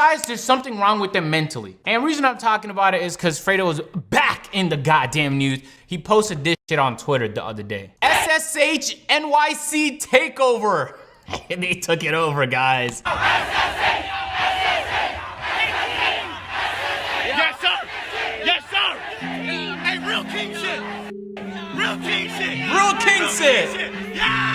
guys, there's something wrong with them mentally. And the reason I'm talking about it is because Fredo was back in the goddamn news. He posted this shit on Twitter the other day. SSH NYC takeover. They took it over, guys. Yes, sir. Yes, sir. Hey, real king shit. Real king shit. Real king shit. Yeah.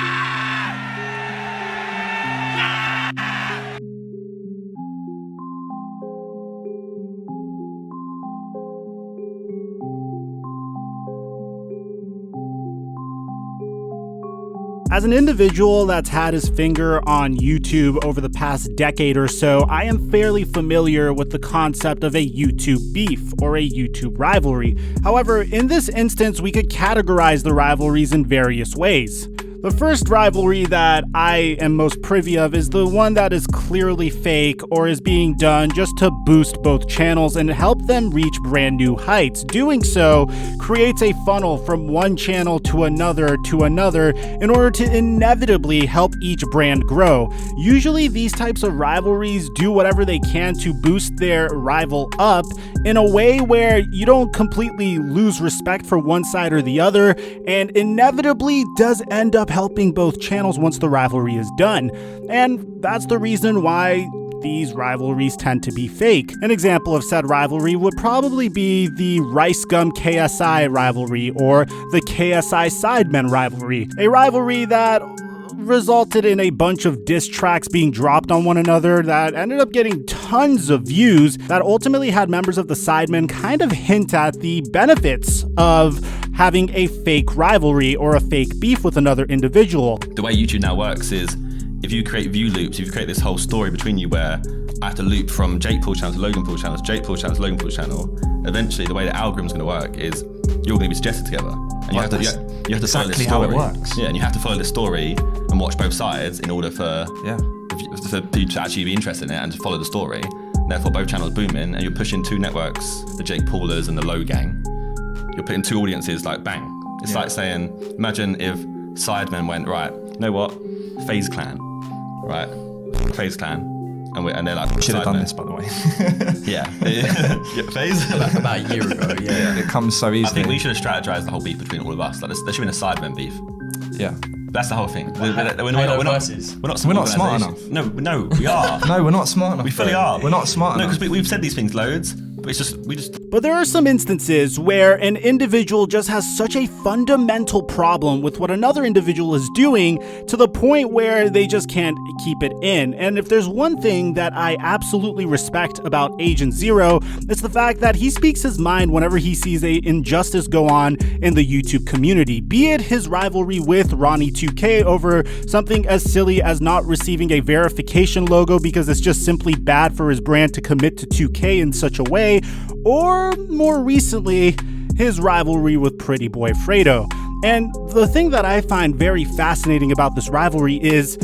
As an individual that's had his finger on YouTube over the past decade or so, I am fairly familiar with the concept of a YouTube beef or a YouTube rivalry. However, in this instance, we could categorize the rivalries in various ways. The first rivalry that I am most privy of is the one that is clearly fake or is being done just to boost both channels and help them reach brand new heights. Doing so creates a funnel from one channel to another in order to inevitably help each brand grow. Usually these types of rivalries do whatever they can to boost their rival up in a way where you don't completely lose respect for one side or the other, and inevitably does end up helping both channels once the rivalry is done. And that's the reason why these rivalries tend to be fake. An example of said rivalry would probably be the Rice Gum KSI rivalry or the KSI Sidemen rivalry, a rivalry that resulted in a bunch of diss tracks being dropped on one another that ended up getting tons of views that ultimately had members of the Sidemen kind of hint at the benefits of having a fake rivalry or a fake beef with another individual. The way YouTube now works is if you create view loops, if you create this whole story between you where I have to loop from Jake Paul channel to Logan Paul channel to Jake Paul channel to Logan Paul channel, eventually the way the algorithm's going to work is you're going to be suggested together. And you have to follow this story. How it works. Yeah, and you have to follow this story and watch both sides in order for you to actually be interested in it and to follow the story. Therefore, both channels booming, and you're pushing two networks, the Jake Paulers and the Low Gang. You're putting two audiences like bang. It's like saying, imagine if Sidemen went, right, you know what? FaZe Clan, right? FaZe Clan. And they're like, should have done this, by the way. Yeah. FaZe? About a year ago, yeah. It comes so easily. I think we should have strategized the whole beef between all of us. Like, there should have been a Sidemen beef. Yeah. That's the whole thing. We're not smart enough. No, we are. No, we're not smart enough. We fully are. We're not smart enough. No, because we've said these things loads. But there are some instances where an individual just has such a fundamental problem with what another individual is doing to the point where they just can't keep it in. And if there's one thing that I absolutely respect about Agent Zero, it's the fact that he speaks his mind whenever he sees an injustice go on in the YouTube community, be it his rivalry with Ronnie2K over something as silly as not receiving a verification logo because it's just simply bad for his brand to commit to 2K in such a way, or more recently, his rivalry with PrettyboyFredo. And the thing that I find very fascinating about this rivalry is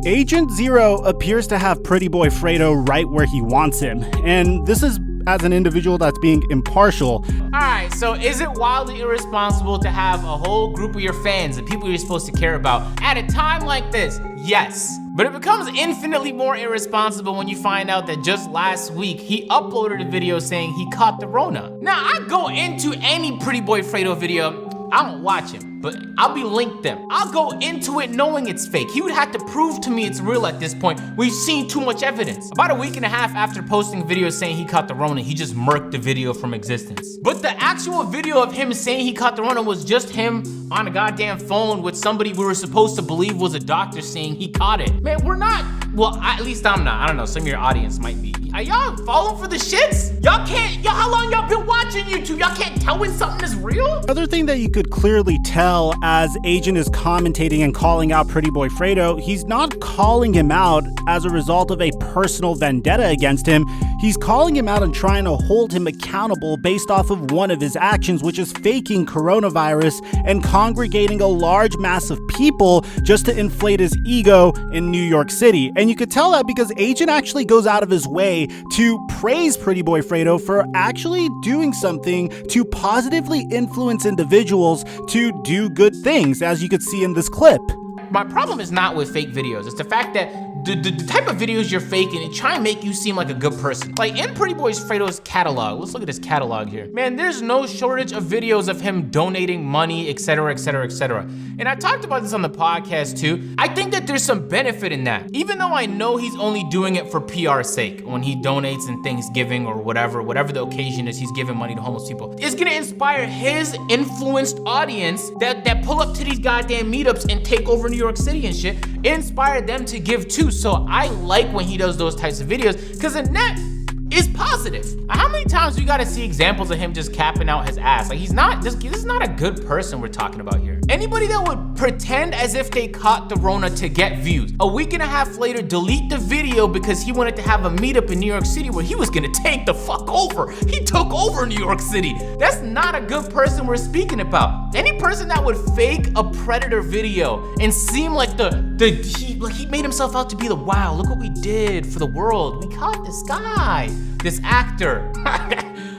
Agent Zero appears to have PrettyboyFredo right where he wants him, and this is as an individual that's being impartial. Alright, so is it wildly irresponsible to have a whole group of your fans, the people you're supposed to care about, at a time like this? Yes. But it becomes infinitely more irresponsible when you find out that just last week, he uploaded a video saying he caught the Rona. Now, I go into any PrettyboyFredo video, I don't watch him, but I'll be linked them. I'll go into it knowing it's fake. He would have to prove to me it's real at this point. We've seen too much evidence. About a week and a half after posting videos saying he caught the Rona, he just murked the video from existence. But the actual video of him saying he caught the Rona was just him on a goddamn phone with somebody we were supposed to believe was a doctor saying he caught it. Man, we're not, well, at least I'm not. I don't know, some of your audience might be. Are y'all falling for the shits? How long y'all been watching YouTube? Y'all can't tell when something is real? Another thing that you could clearly tell as Agent is commentating and calling out PrettyboyFredo, he's not calling him out as a result of a personal vendetta against him. He's calling him out and trying to hold him accountable based off of one of his actions, which is faking coronavirus and congregating a large mass of people just to inflate his ego in New York City. And you could tell that because Agent actually goes out of his way to praise PrettyboyFredo for actually doing something to positively influence individuals to do good things, as you could see in this clip. my problem is not with fake videos. It's the fact that the type of videos you're faking and try and make you seem like a good person. Like in PrettyboyFredo's catalog, let's look at his catalog here. Man, there's no shortage of videos of him donating money, etc., etc., etc. And I talked about this on the podcast too. I think that there's some benefit in that. Even though I know he's only doing it for PR's sake, when he donates in Thanksgiving or whatever the occasion is, he's giving money to homeless people. It's gonna inspire his influenced audience that pull up to these goddamn meetups and take over New York City and shit, inspire them to give too. So I like when he does those types of videos because the net is positive. How many times do you gotta see examples of him just capping out his ass? Like this is not a good person we're talking about here. Anybody that would pretend as if they caught the Rona to get views, a week and a half later delete the video because he wanted to have a meetup in New York City where he was gonna take the fuck over. He took over New York City. That's not a good person we're speaking about. Any person that would fake a predator video and seem like he made himself out to be wow, look what we did for the world. We caught this guy, this actor.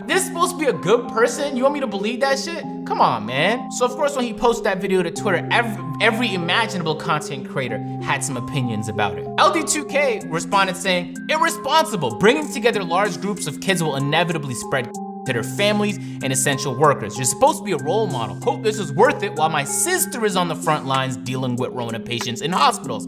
This is supposed to be a good person? You want me to believe that shit? Come on, man. So of course, when he posted that video to Twitter, every imaginable content creator had some opinions about it. LD2K responded saying, irresponsible. Bringing together large groups of kids will inevitably spread to their families and essential workers. You're supposed to be a role model. Hope this is worth it while my sister is on the front lines dealing with Rona patients in hospitals.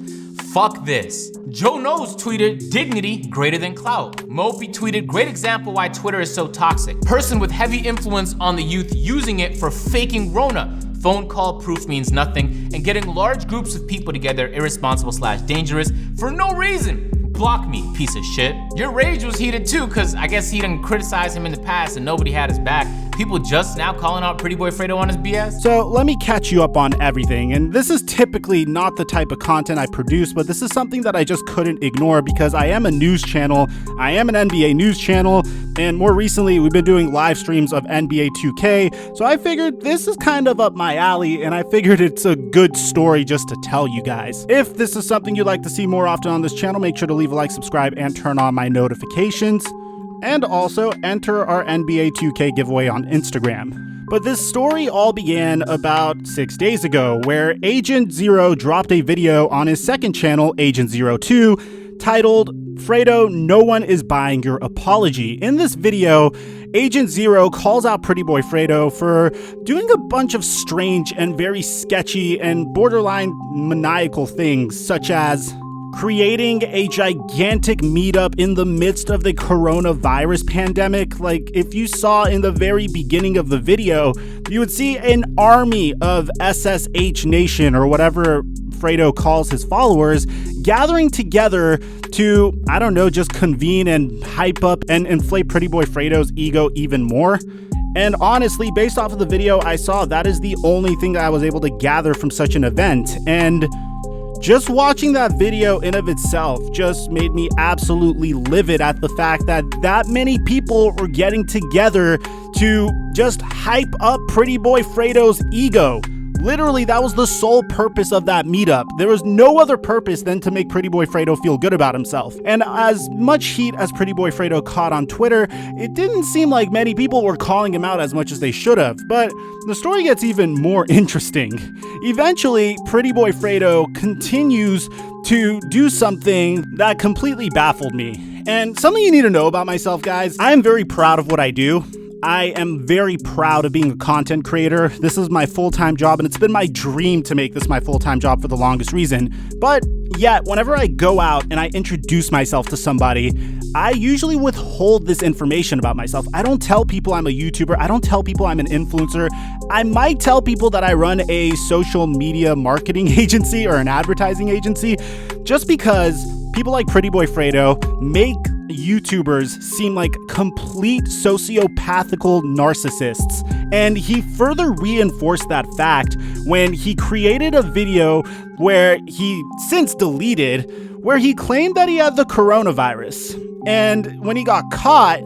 Fuck this. Joe Knows tweeted, dignity greater than clout. Mopi tweeted, great example why Twitter is so toxic. Person with heavy influence on the youth using it for faking Rona. Phone call proof means nothing, and getting large groups of people together irresponsible/dangerous for no reason. Block me, piece of shit. Your rage was heated too, cause I guess he done criticized him in the past and nobody had his back. People just now calling out PrettyboyFredo on his BS? So let me catch you up on everything. And this is typically not the type of content I produce, but this is something that I just couldn't ignore because I am a news channel. I am an NBA news channel. And more recently, we've been doing live streams of NBA 2K. So I figured this is kind of up my alley, and I figured it's a good story just to tell you guys. If this is something you'd like to see more often on this channel, make sure to leave a like, subscribe, and turn on my notifications. And also enter our NBA 2K giveaway on Instagram. But this story all began about 6 days ago, where Agent Zero dropped a video on his second channel, Agent 02, titled, Fredo, no one is buying your apology. In this video, Agent Zero calls out PrettyboyFredo for doing a bunch of strange and very sketchy and borderline maniacal things, such as creating a gigantic meetup in the midst of the coronavirus pandemic. Like, if you saw in the very beginning of the video, you would see an army of SSH Nation, or whatever Fredo calls his followers, gathering together to, I don't know, just convene and hype up and inflate PrettyboyFredo's ego even more. And honestly, based off of the video I saw, that is the only thing that I was able to gather from such an event. And just watching that video in of itself just made me absolutely livid at the fact that that many people were getting together to just hype up PrettyboyFredo's ego. Literally, that was the sole purpose of that meetup. There was no other purpose than to make PrettyboyFredo feel good about himself. And as much heat as PrettyboyFredo caught on Twitter, it didn't seem like many people were calling him out as much as they should have. But the story gets even more interesting. Eventually, PrettyboyFredo continues to do something that completely baffled me. And something you need to know about myself, guys, I am very proud of what I do. I am very proud of being a content creator. This is my full-time job, and it's been my dream to make this my full-time job for the longest reason. But yet, whenever I go out and I introduce myself to somebody, I usually withhold this information about myself. I don't tell people I'm a YouTuber. I don't tell people I'm an influencer. I might tell people that I run a social media marketing agency or an advertising agency, just because people like PrettyboyFredo make YouTubers seem like complete sociopathical narcissists. And he further reinforced that fact when he created a video where he since deleted, where he claimed that he had the coronavirus. And when he got caught,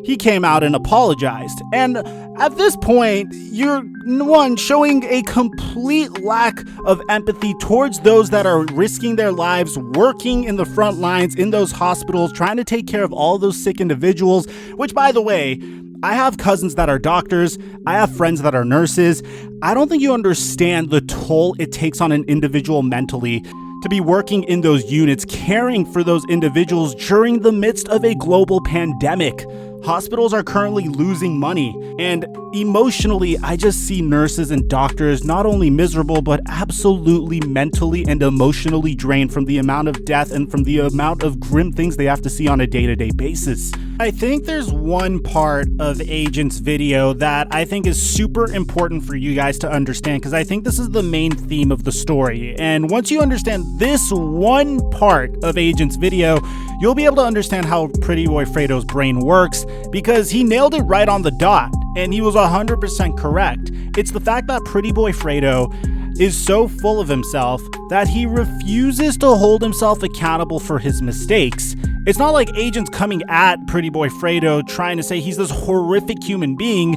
he came out and apologized. And at this point, you're, one, showing a complete lack of empathy towards those that are risking their lives, working in the front lines in those hospitals, trying to take care of all those sick individuals, which, by the way, I have cousins that are doctors. I have friends that are nurses. I don't think you understand the toll it takes on an individual mentally to be working in those units, caring for those individuals during the midst of a global pandemic. Hospitals are currently losing money, and emotionally, I just see nurses and doctors not only miserable, but absolutely mentally and emotionally drained from the amount of death and from the amount of grim things they have to see on a day-to-day basis. I think there's one part of Agent's video that I think is super important for you guys to understand, because I think this is the main theme of the story. And once you understand this one part of Agent's video, you'll be able to understand how PrettyboyFredo's brain works, because he nailed it right on the dot, and he was 100% correct. It's the fact that PrettyboyFredo is so full of himself that he refuses to hold himself accountable for his mistakes. It's not like Agent's coming at PrettyboyFredo trying to say he's this horrific human being.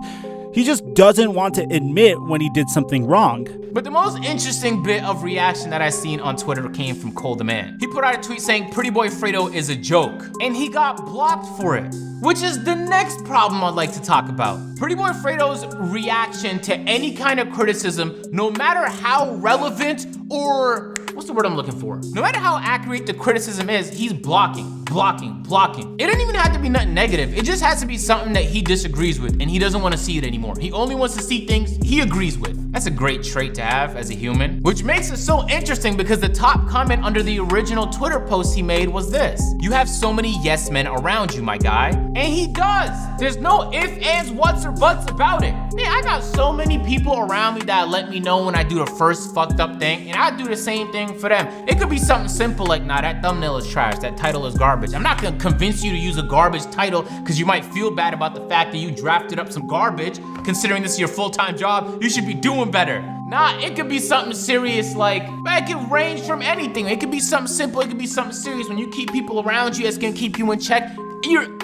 He just doesn't want to admit when he did something wrong. But the most interesting bit of reaction that I seen on Twitter came from Cole the Man. He put out a tweet saying PrettyboyFredo is a joke, and he got blocked for it, which is the next problem I'd like to talk about. PrettyboyFredo's reaction to any kind of criticism, no matter how relevant or what's the word I'm looking for? No matter how accurate the criticism is, he's blocking. It doesn't even have to be nothing negative. It just has to be something that he disagrees with and he doesn't want to see it anymore. He only wants to see things he agrees with. That's a great trait to have as a human, which makes it so interesting because the top comment under the original Twitter post he made was this: "You have so many yes men around you, my guy." And he does. There's no ifs, ands, whats, or buts about it. Man, I got so many people around me that let me know when I do the first fucked up thing, and I do the same thing for them. It could be something simple like, nah, that thumbnail is trash, that title is garbage. I'm not gonna convince you to use a garbage title because you might feel bad about the fact that you drafted up some garbage. Considering this is your full-time job, you should be doing better. Nah, it could be something serious like, it could range from anything. It could be something simple, it could be something serious. When you keep people around you, it's gonna keep you in check.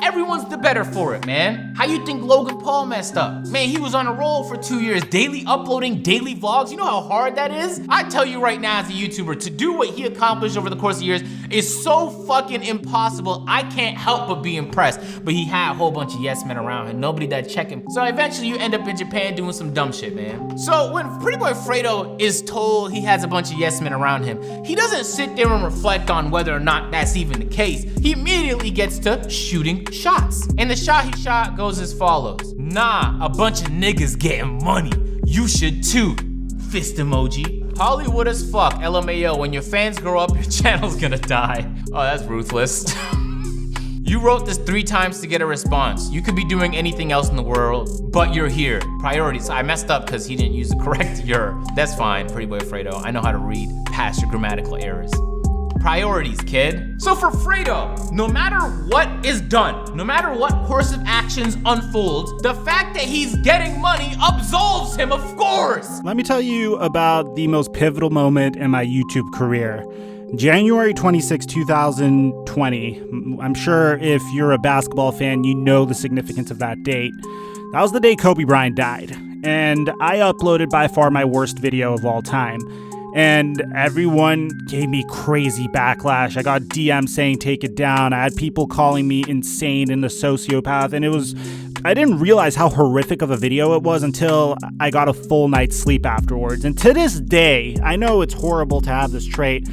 Everyone's the better for it, man. How you think Logan Paul messed up? Man, he was on a roll for 2 years, uploading daily vlogs. You know how hard that is? I tell you right now as a YouTuber, to do what he accomplished over the course of years is so fucking impossible. I can't help but be impressed. But he had a whole bunch of yes men around and nobody that check him. So eventually you end up in Japan doing some dumb shit, man. So when PrettyboyFredo is told he has a bunch of yes men around him, he doesn't sit there and reflect on whether or not that's even the case. He immediately gets to shooting shots. And the shot he shot goes as follows: "Nah, a bunch of niggas getting money. You should too." Fist emoji. Hollywood as fuck. LMAO. When your fans grow up, your channel's gonna die. Oh, that's ruthless. You wrote this 3 times to get a response. You could be doing anything else in the world, but you're here. Priorities. I messed up because he didn't use the correct "you're." That's fine, PrettyboyFredo. I know how to read past your grammatical errors. Priorities, kid. So for Fredo, no matter what is done, no matter what course of actions unfolds, the fact that he's getting money absolves him, of course. Let me tell you about the most pivotal moment in my YouTube career. January 26, 2020. I'm sure if you're a basketball fan, you know the significance of that date. That was the day Kobe Bryant died, and I uploaded by far my worst video of all time. And everyone gave me crazy backlash. I got DMs saying take it down. I had people calling me insane and a sociopath. And I didn't realize how horrific of a video it was until I got a full night's sleep afterwards. And to this day, I know it's horrible to have this trait.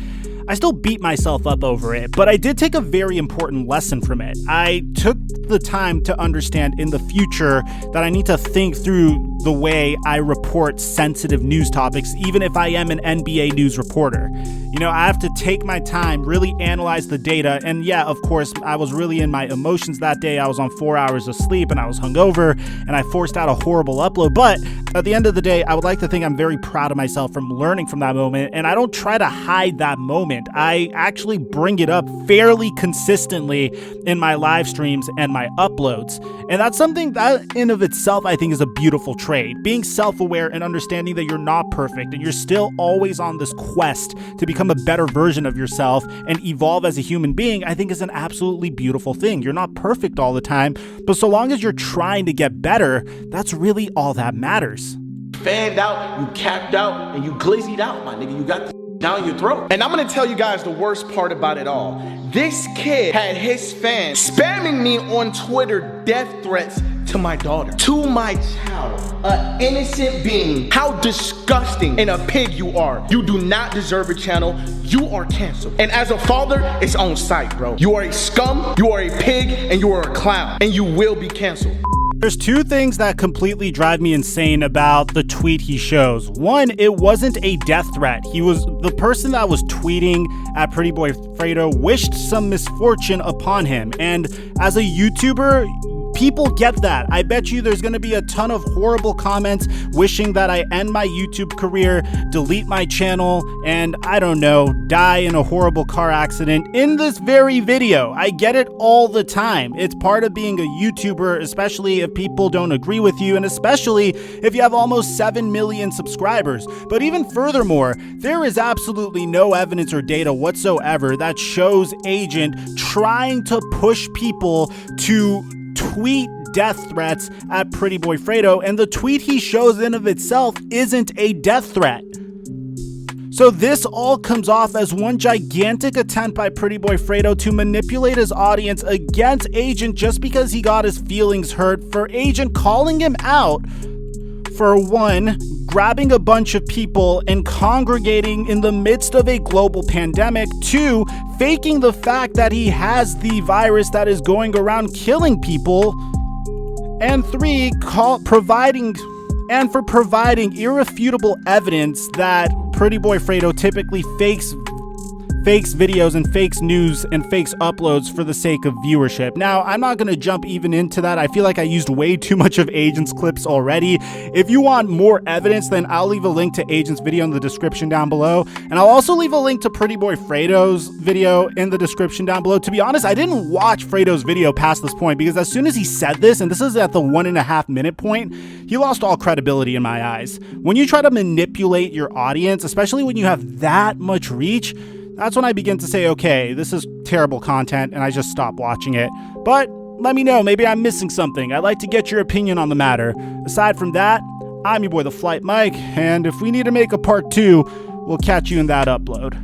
I still beat myself up over it, but I did take a very important lesson from it. I took the time to understand in the future that I need to think through the way I report sensitive news topics, even if I am an NBA news reporter. You know, I have to take my time, really analyze the data. And yeah, of course, I was really in my emotions that day. I was on 4 hours of sleep and I was hungover and I forced out a horrible upload. But at the end of the day, I would like to think I'm very proud of myself from learning from that moment. And I don't try to hide that moment. I actually bring it up fairly consistently in my live streams and my uploads. And that's something that in of itself, I think is a beautiful trait. Being self-aware and understanding that you're not perfect and you're still always on this quest to become a better version of yourself and evolve as a human being, I think is an absolutely beautiful thing. You're not perfect all the time, but so long as you're trying to get better, that's really all that matters. Fanned out, you capped out, and you glazed out, my nigga. You got down your throat. And I'm gonna tell you guys the worst part about it all. This kid had his fans spamming me on Twitter death threats to my daughter, to my child, an innocent being. How disgusting and a pig you are. You do not deserve a channel. You are canceled. And as a father, it's on sight, bro. You are a scum, you are a pig, and you are a clown, and you will be canceled. There's two things that completely drive me insane about the tweet he shows. One, it wasn't a death threat. The person that was tweeting at PrettyboyFredo wished some misfortune upon him. And as a YouTuber, people get that. I bet you there's going to be a ton of horrible comments wishing that I end my YouTube career, delete my channel, and I don't know, die in a horrible car accident in this very video. I get it all the time. It's part of being a YouTuber, especially if people don't agree with you, and especially if you have almost 7 million subscribers. But even furthermore, there is absolutely no evidence or data whatsoever that shows Agent trying to push people to tweet death threats at PrettyboyFredo, and the tweet he shows in of itself isn't a death threat. So this all comes off as one gigantic attempt by PrettyboyFredo to manipulate his audience against Agent just because he got his feelings hurt, for Agent calling him out for one, grabbing a bunch of people and congregating in the midst of a global pandemic, two, faking the fact that he has the virus that is going around killing people, and three, providing irrefutable evidence that PrettyboyFredo typically fakes videos and fakes news and fakes uploads for the sake of viewership. Now, I'm not going to jump even into that. I feel like I used way too much of Agent's clips already. If you want more evidence, then I'll leave a link to Agent's video in the description down below. And I'll also leave a link to PrettyboyFredo's video in the description down below. To be honest, I didn't watch Fredo's video past this point because as soon as he said this, and this is at the 1.5 minute point, he lost all credibility in my eyes. When you try to manipulate your audience, especially when you have that much reach, that's when I begin to say, okay, this is terrible content, and I just stop watching it. But let me know, maybe I'm missing something. I'd like to get your opinion on the matter. Aside from that, I'm your boy, TheFlightMike, and if we need to make a part 2, we'll catch you in that upload.